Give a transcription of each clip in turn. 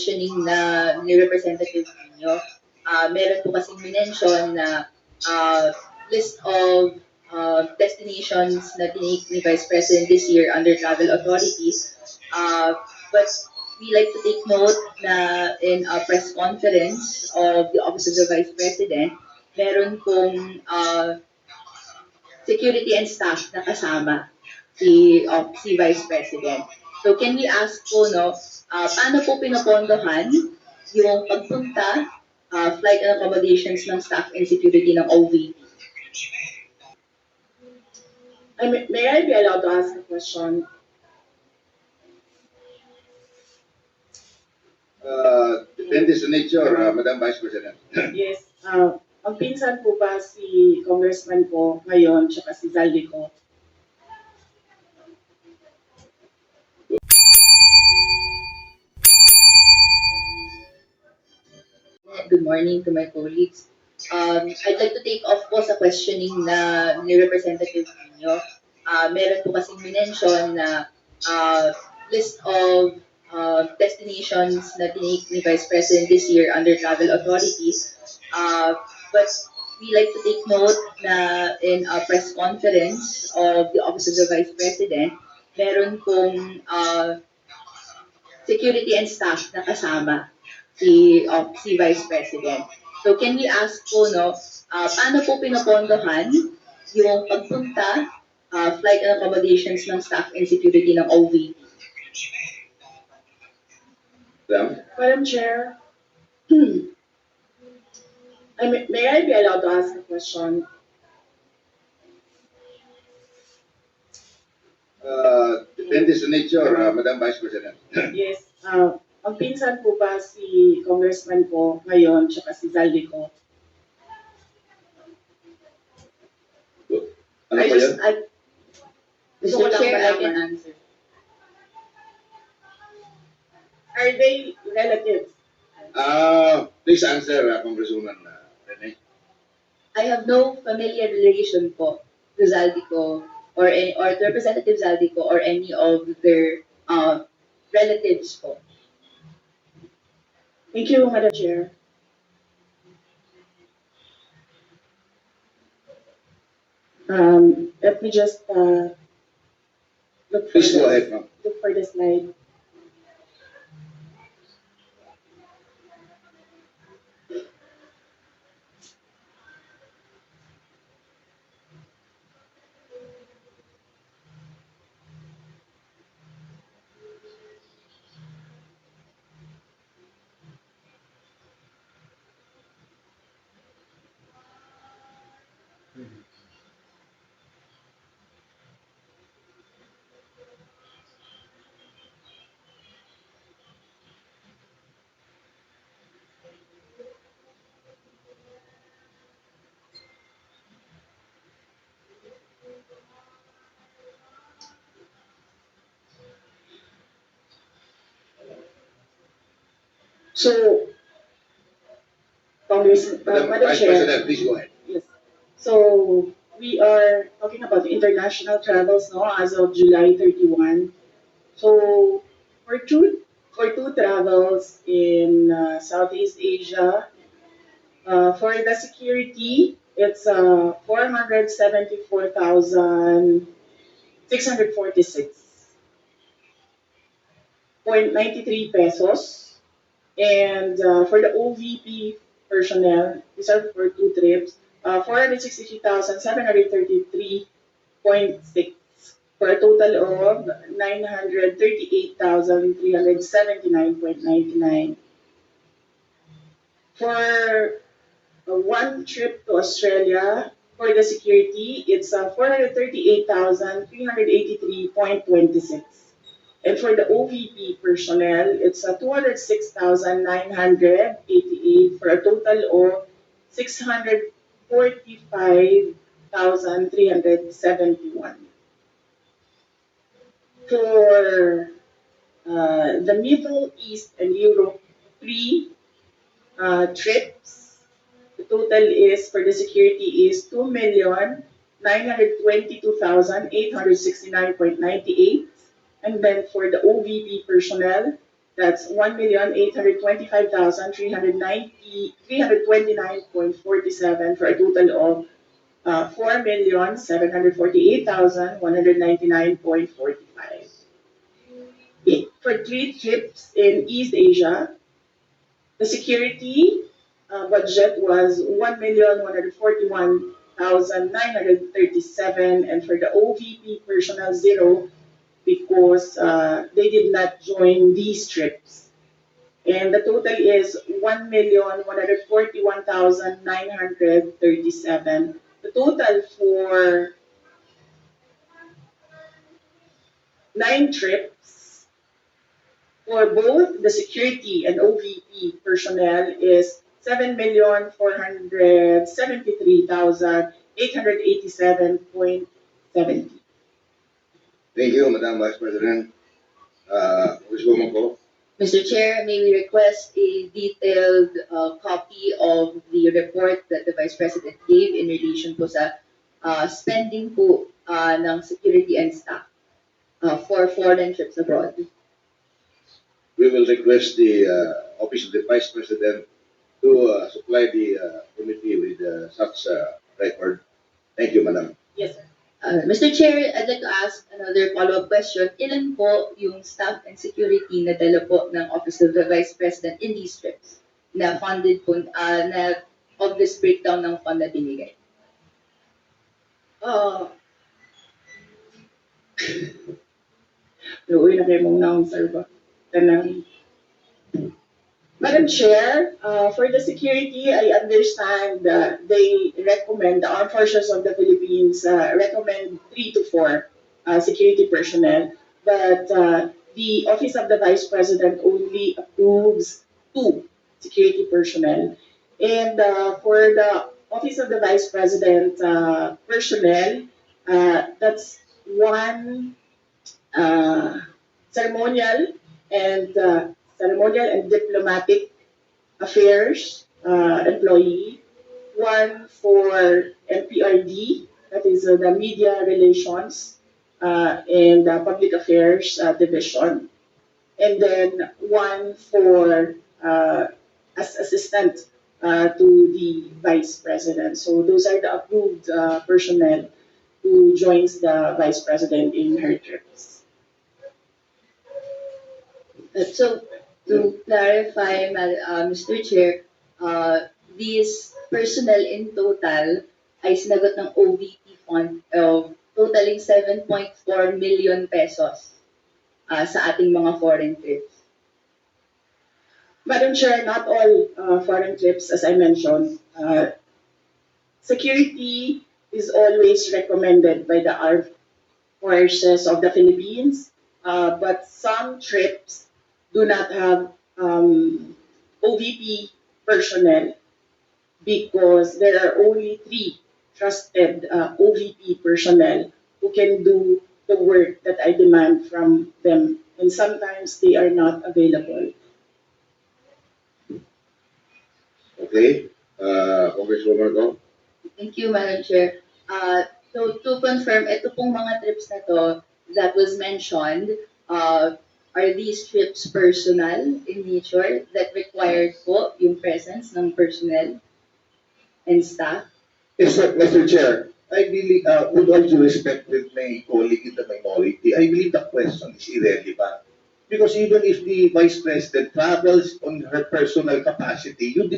questioning na ni Representative Nino. Meron po kasing minention na list of destinations na tinake ni Vice President this year under travel authorities. But we like to take note na in a press conference of the Office of the Vice President, meron pong security and staff na kasama si Vice President. So can we ask po, no, paano po pinopondohan yung pagpunta, flight and accommodations ng staff and security ng OVP? May I be allowed to ask a question? Depende sa nature, Madam Vice President. Yes. Ang pinsan po ba si Congressman po ngayon, tsaka si Zaldico? Good morning to my colleagues. I'd like to take off po sa questioning na ni Representative Nino. Meron po kasing minention na list of destinations na tinake ni Vice President this year under travel authorities. But we like to take note na in a press conference of the Office of the Vice President, meron pong security and staff na kasama si Vice President. So can we ask po, no, paano po pinopondohan yung pagpunta, flight and accommodations ng staff and security ng OVP? Madam Chair, may I be allowed to ask a question? Depende sa nature, Madam Vice President. Yes. Ang pinsan po ba si Congressman po ngayon, tsaka si Zaldico? Ano pa yun? Gusto ko Mr. lang Chair, I malaman. can answer. Are they relatives? Please answer, Congresswoman Rene. I have no familiar relation po to Zaldico or to Representative Zaldico or any of their relatives po. Thank you, Madam Chair. Let me just look Please go ahead, ma'am. look for the slide. So, Madam Madam Vice Chair, President, please go ahead. yes. So, we are talking about the international travels no, as of July 31. So, for two travels in Southeast Asia, for the security, it's 474,646.93 pesos. And for the OVP personnel, these are for two trips, 463,733.6 for a total of 938,379.99. For one trip to Australia, for the security, it's 438,383.26. And for the OVP personnel, it's 206,988 for a total of 645,371. For the Middle East and Europe, 3 trips, the total is for the security is 2,922,869.98. And then for the OVP personnel, That's 1,825,329.47 for a total of 4,748,199.45. For 3 trips in East Asia, the security budget was 1,141,937, and for the OVP personnel, zero, because they did not join these trips. And the total is 1,141,937. The total for 9 trips for both the security and OVP personnel is 7,473,887.70. Thank you, Madam Vice President. Congresswoman Ko. Mr. Chair, may we request a detailed copy of the report that the Vice President gave in relation po sa spending po ng security and staff for foreign trips abroad. We will request the Office of the Vice President to supply the committee with such record. Thank you, Madam. Yes, sir. Mr. Chair, I'd like to ask another follow-up question. Ilan po yung staff and security na dala po ng Office of the Vice President in these trips na funded po, na of this breakdown ng fund na binigay? Luoy na kayo mong naong, sir, ba? Tanang. Madam Chair, for the security, I understand that they recommend, the Armed Forces of the Philippines recommend 3 to 4 security personnel, but the Office of the Vice President only approves 2 security personnel. And for the Office of the Vice President personnel, that's 1 ceremonial and diplomatic affairs employee, 1 for MPRD, that is the media relations and public affairs division, and then 1 for as assistant to the vice president. So those are the approved personnel who joins the vice president in her trips. So, to clarify, Mr. Chair, these personnel in total ay sinagot ng OVP fund of totaling 7.4 million pesos sa ating mga foreign trips. Madam Chair, not all foreign trips, as I mentioned. Security is always recommended by the Armed Forces of the Philippines, but some trips do not have OVP personnel because there are only 3 trusted OVP personnel who can do the work that I demand from them, and sometimes they are not available. Okay. Congresswoman Ko. Thank you, Madam Chair. So to confirm, ito pong mga trips na to that was mentioned, are these trips personal in nature that required po yung presence ng personnel and staff? Yes, Mr. Chair, I believe, with all due respect with my colleague in the minority, I believe the question is irrelevant. Because even if the Vice President travels on her personal capacity, we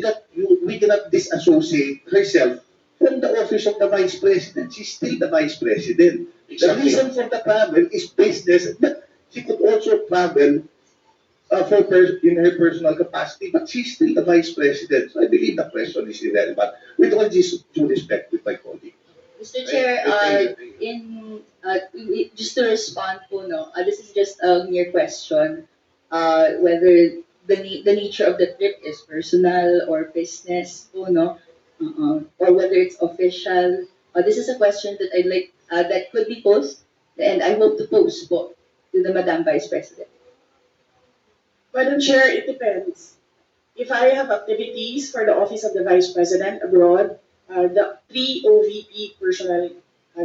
cannot disassociate herself from the office of the Vice President. She's still the Vice President. The Exactly. reason for the travel is business, but she could also travel in her personal capacity, but she's still the Vice President. So I believe the question is irrelevant. With all due respect with my colleague. Mr. Chair, just to respond po, no, this is just a mere question, whether the nature of the trip is personal or business po, no, or whether it's official. This is a question that I'd like that could be posed, and I hope to pose po to the Madam Vice President. Madam Chair, it depends. If I have activities for the Office of the Vice President abroad, the 3 OVP personnel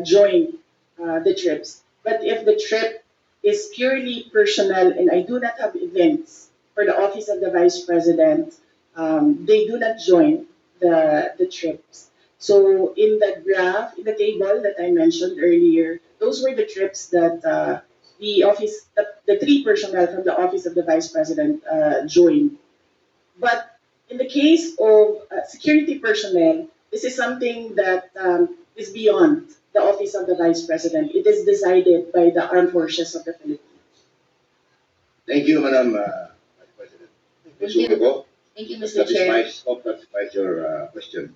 join the trips. But if the trip is purely personal and I do not have events for the Office of the Vice President, they do not join the trips. So in the graph, in the table that I mentioned earlier, those were the trips that the three personnel from the Office of the Vice President joined. But in the case of security personnel, this is something that is beyond the Office of the Vice President. It is decided by the Armed Forces of the Philippines. Thank you, Madam Vice President. Ms. Thank you. Ugo, Thank you, Mr. Chair. satisfies your question.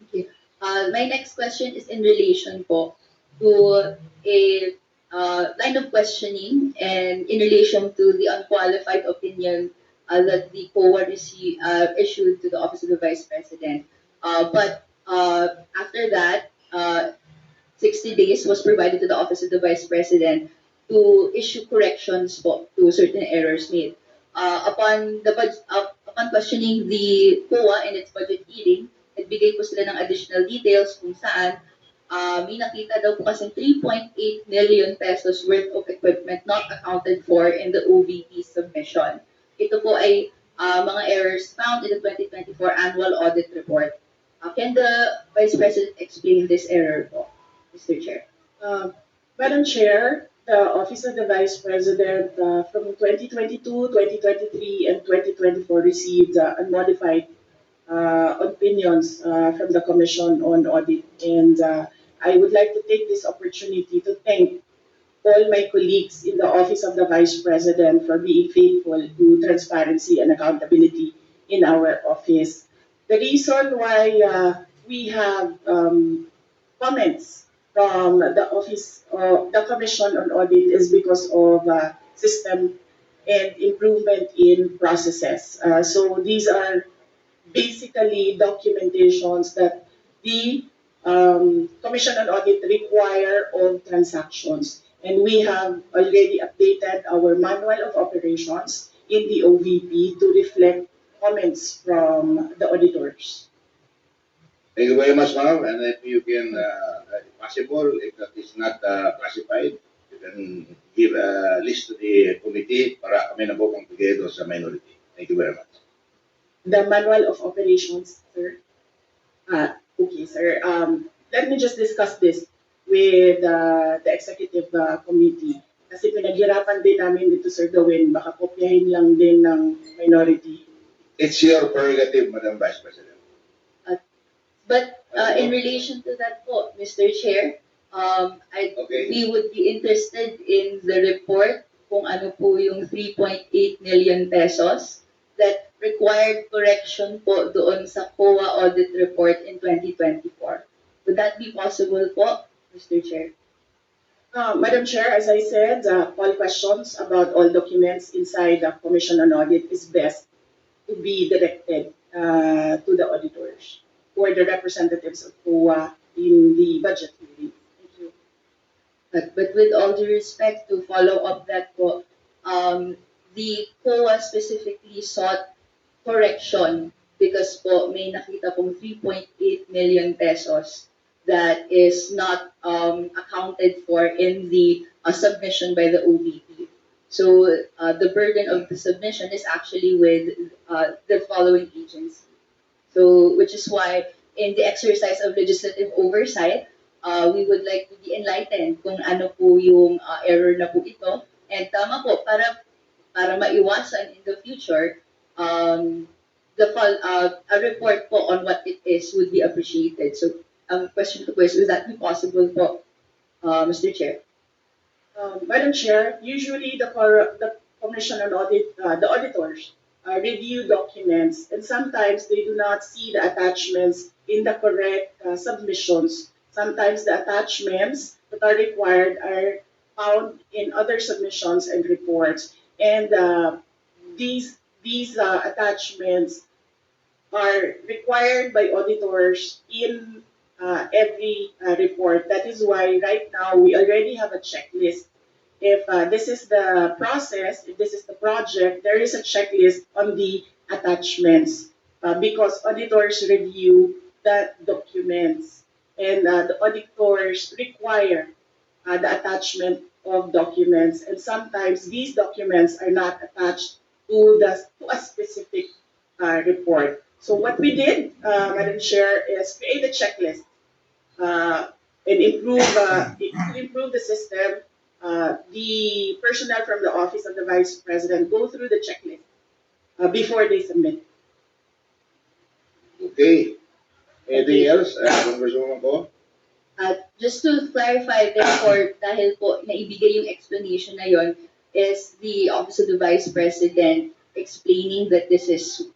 Okay. My next question is in relation po to a line of questioning and in relation to the unqualified opinion that the COA issued to the Office of the Vice President. But after that, 60 days was provided to the Office of the Vice President to issue corrections po to certain errors made. Upon questioning the COA in its budget hearing, nagbigay po sila ng additional details kung saan may nakita daw po kasi 3.8 million pesos worth of equipment not accounted for in the OVP submission. Ito po ay mga errors found in the 2024 annual audit report. Can the Vice President explain this error po, Mr. Chair? Madam Chair, the Office of the Vice President from 2022, 2023, and 2024 received unmodified opinions from the Commission on Audit. And I would like to take this opportunity to thank all my colleagues in the Office of the Vice President for being faithful to transparency and accountability in our office. The reason why we have comments from the Office of the Commission on Audit is because of system and improvement in processes. So these are basically documentations that the Commission on Audit require of transactions. And we have already updated our manual of operations in the OVP to reflect comments from the auditors. Thank you very much, ma'am. And if you can, if possible, if that is not classified, you can give a list to the committee para kami na po kung together sa minority. Thank you very much. The manual of operations, sir. Okay, sir. Let me just discuss this with the executive committee. Kasi pinaghirapan din namin dito, Sir Gawin, baka kopyahin lang din ng minority. It's your prerogative, Madam Vice President. But in relation to that po, Mr. Chair, Okay. we would be interested in the report kung ano po yung 3.8 million pesos that required correction po doon sa COA audit report in 2024. Would that be possible po, Mr. Chair? Madam Chair, as I said, all questions about all documents inside the Commission on Audit is best to be directed to the auditors or the representatives of COA in the budget hearing. Thank you. But with all due respect, to follow up that po, the COA specifically sought correction because po may nakita pong 3.8 million pesos that is not accounted for in the submission by the OVP. So the burden of the submission is actually with the following agency. So which is why in the exercise of legislative oversight, we would like to be enlightened kung ano po yung error na po ito. And tama po, para maiwasan in the future, a report po on what it is would be appreciated. So ang question ko po is that be possible po, Mr. Chair? Madam Chair, usually the Commission on Audit, the auditors review documents, and sometimes they do not see the attachments in the correct submissions. Sometimes the attachments that are required are found in other submissions and reports, and these attachments are required by auditors in every report. That is why right now we already have a checklist. If this is the process, if this is the project, there is a checklist on the attachments because auditors review the documents and the auditors require the attachment of documents, and sometimes these documents are not attached to a specific report. So what we did, Madam Chair, is create a checklist and improve the system. The personnel from the office of the Vice President go through the checklist before they submit. Okay. Anything else, Congresswoman Ko? Just to clarify, therefore, dahil po naibigay yung explanation na yon, is the Office of the Vice President explaining that this is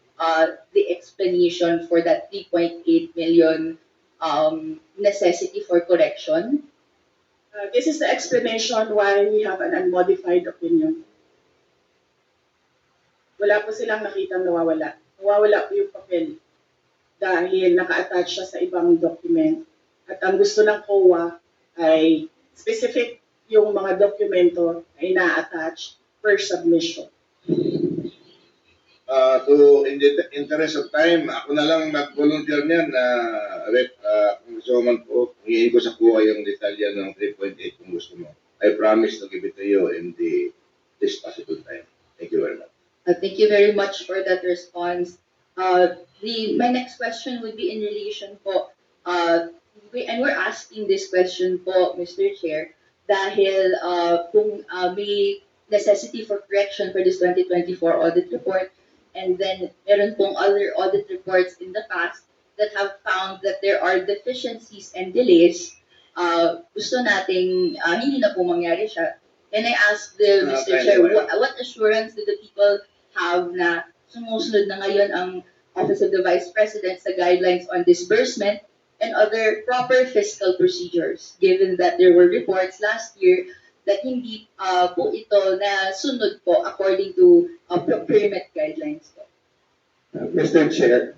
the explanation for that 3.8 million necessity for correction? This is the explanation why we have an unmodified opinion. Wala po silang nakitang nawawala. Nawawala po yung papel dahil naka-attach siya sa ibang document. At ang gusto ng COA ay specific yung mga dokumento na ina-attach per submission. In the interest of time, ako na lang mag-volunteer niyan na Congresswoman po, hingin ko sa kuha yung detalya ng 3.8 kung gusto mo. I promise to give it to you in the this possible time. Thank you very much. Thank you very much for that response. My next question would be in relation po, and we're asking this question po, Mr. Chair, dahil kung may necessity for correction for this 2024 audit report, and then meron pong other audit reports in the past that have found that there are deficiencies and delays, gusto nating hindi na po mangyari siya. Can I ask the Mr. Chair, what assurance do the people have na sumusunod na ngayon ang Office of the Vice President sa guidelines on disbursement and other proper fiscal procedures, given that there were reports last year that hindi po ito na sunod po according to procurement guidelines po? Mr. Chair,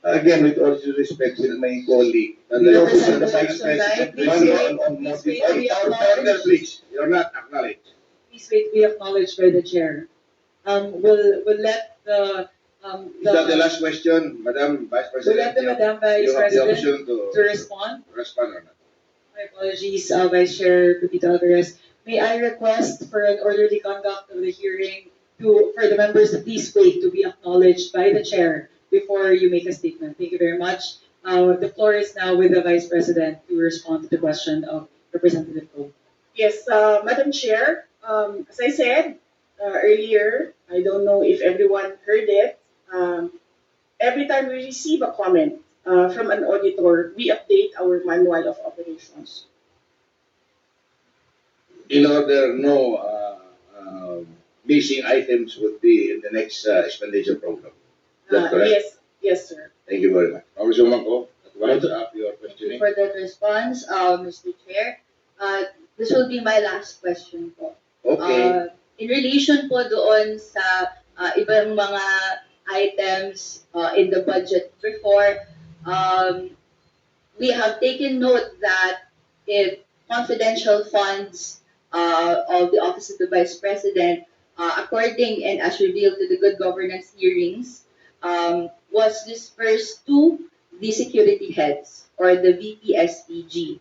again, with all due respect to my colleague, the Office of the Vice President, Order, please. You're not acknowledged. Please wait, we acknowledge by the chair. We'll let the Is that the last question, Madam Vice we'll President? let the Madam Vice You have the President option to respond. respond or not. My apologies, Vice Chair Pepito Alvarez. May I request for an orderly conduct of the hearing for the members to please wait to be acknowledged by the chair before you make a statement. Thank you very much. The floor is now with the Vice President to respond to the question of Representative Ko. Yes, Madam Chair, as I said earlier, I don't know if everyone heard it. Every time we receive a comment from an auditor, we update our manual of operations. In order no missing items would be in the next expenditure program. Is that correct? Yes, sir. Thank you very much. Congresswoman Ko, what's up your Thank you questioning? for that response, Mr. Chair. This will be my last question po. Okay. In relation po doon sa ibang mga items in the budget before, we have taken note that if confidential funds of the Office of the Vice President, according and as revealed to the Good Governance hearings, was dispersed to the security heads or the VPSPG.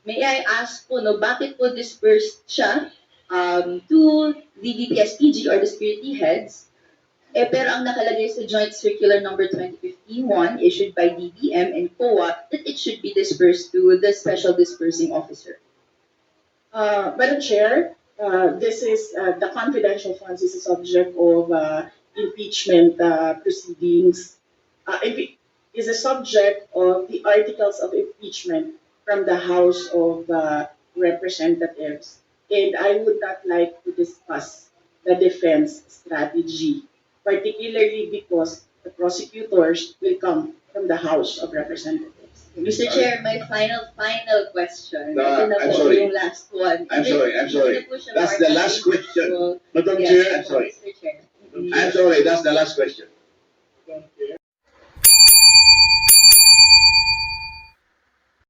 May I ask po, no, bakit po dispersed siya to the VPSPG or the security heads, pero ang nakalagay sa Joint Circular Number 2015-1 issued by DBM and COA that it should be dispersed to the Special Dispersing Officer? Madam Chair, this is the confidential funds is a subject of impeachment proceedings. Is a subject of the articles of impeachment from the House of Representatives, and I would not like to discuss the defense strategy, particularly because the prosecutors will come from the House of Representatives. Mr. Chair, my final question. No, Ito na I'm po sorry. yung last one. I'm sorry. Hindi na po siya That's the last more question. contextual. Madam Yes, Chair, I'm po, sorry. Mr. Chair. I'm sorry, that's the last question.